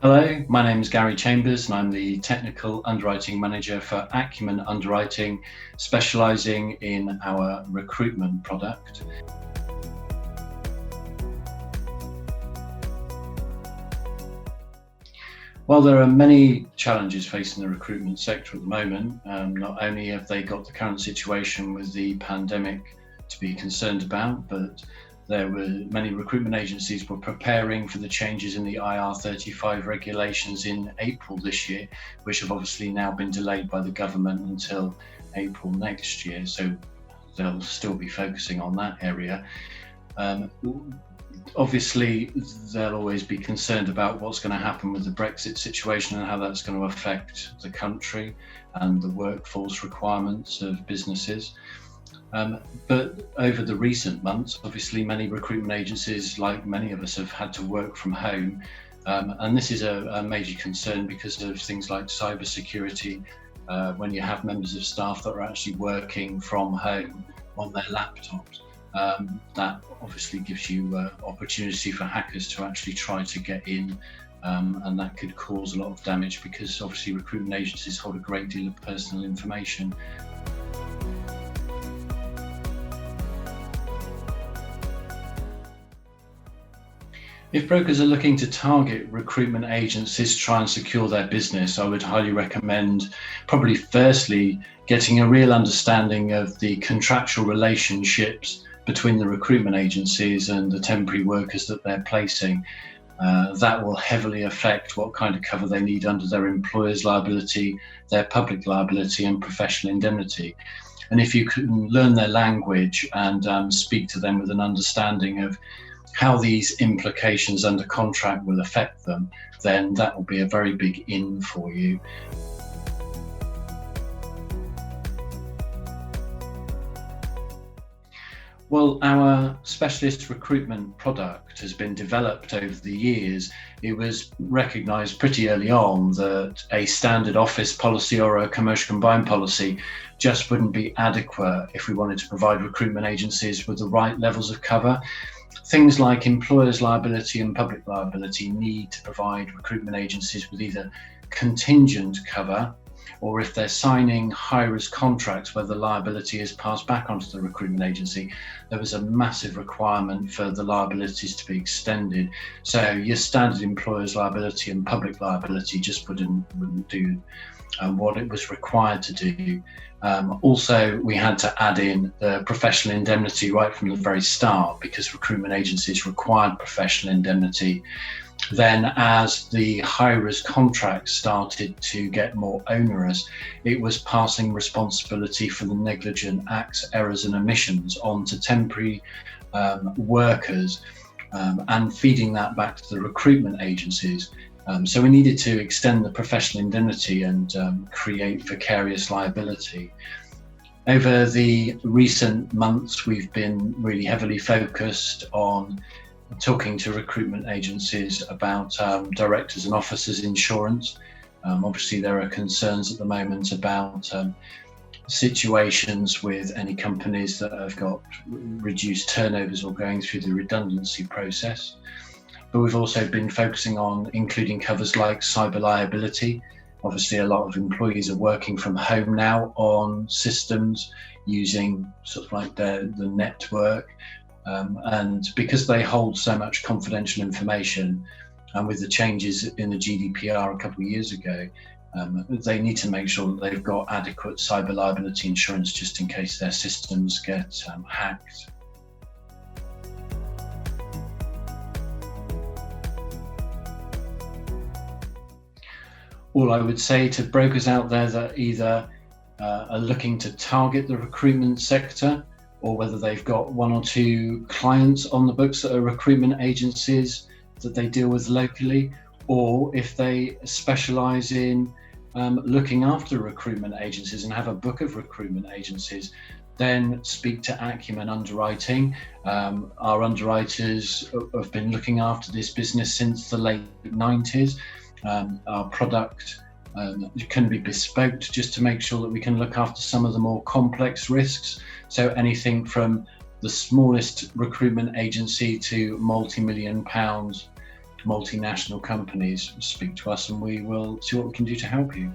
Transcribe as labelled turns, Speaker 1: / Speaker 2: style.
Speaker 1: Hello, my name is Gary Chambers and I'm the Technical Underwriting Manager for aQmen Underwriting, specialising in our recruitment product. While there are many challenges facing the recruitment sector at the moment, not only have they got the current situation with the pandemic to be concerned about, but there were many recruitment agencies were preparing for the changes in the IR35 regulations in April this year, which have obviously now been delayed by the government until April next year. So they'll still be focusing on that area. Obviously, they'll always be concerned about what's going to happen with the Brexit situation and how that's going to affect the country and the workforce requirements of businesses. But over the recent months, obviously many recruitment agencies, like many of us, have had to work from home. And this is a major concern because of things like cybersecurity. When you have members of staff that are actually working from home on their laptops, that obviously gives you opportunity for hackers to actually try to get in. And that could cause a lot of damage because obviously recruitment agencies hold a great deal of personal information. If brokers are looking to target recruitment agencies to try and secure their business, I would highly recommend probably firstly getting a real understanding of the contractual relationships between the recruitment agencies and the temporary workers that they're placing. That will heavily affect what kind of cover they need under their employer's liability, their public liability and professional indemnity. And if you can learn their language and speak to them with an understanding of how these implications under contract will affect them, then that will be a very big in for you. Well, our specialist recruitment product has been developed over the years. It was recognised pretty early on that a standard office policy or a commercial combined policy just wouldn't be adequate if we wanted to provide recruitment agencies with the right levels of cover. Things like employers' liability and public liability need to provide recruitment agencies with either contingent cover, or if they're signing high-risk contracts where the liability is passed back onto the recruitment agency, there was a massive requirement for the liabilities to be extended. So your standard employer's liability and public liability just wouldn't do what it was required to do. Also, we had to add in the professional indemnity right from the very start because recruitment agencies required professional indemnity. Then as the high-risk contracts started to get more onerous, it was passing responsibility for the negligent acts, errors and omissions onto temporary workers and feeding that back to the recruitment agencies. So we needed to extend the professional indemnity and create vicarious liability. Over the recent months, we've been really heavily focused on talking to recruitment agencies about directors and officers insurance. Obviously, there are concerns at the moment about situations with any companies that have got reduced turnovers or going through the redundancy process. But we've also been focusing on including covers like cyber liability. Obviously, a lot of employees are working from home now on systems using sort of like the network. And because they hold so much confidential information, and with the changes in the GDPR a couple of years ago, they need to make sure that they've got adequate cyber liability insurance just in case their systems get hacked. All I would say to brokers out there that either are looking to target the recruitment sector, or whether they've got one or two clients on the books that are recruitment agencies that they deal with locally, or if they specialise in looking after recruitment agencies and have a book of recruitment agencies, then speak to aQmen Underwriting. Our underwriters have been looking after this business since the late 90s. Our product can be bespoke just to make sure that we can look after some of the more complex risks. So anything from the smallest recruitment agency to multi-million pound multinational companies, speak to us and we will see what we can do to help you.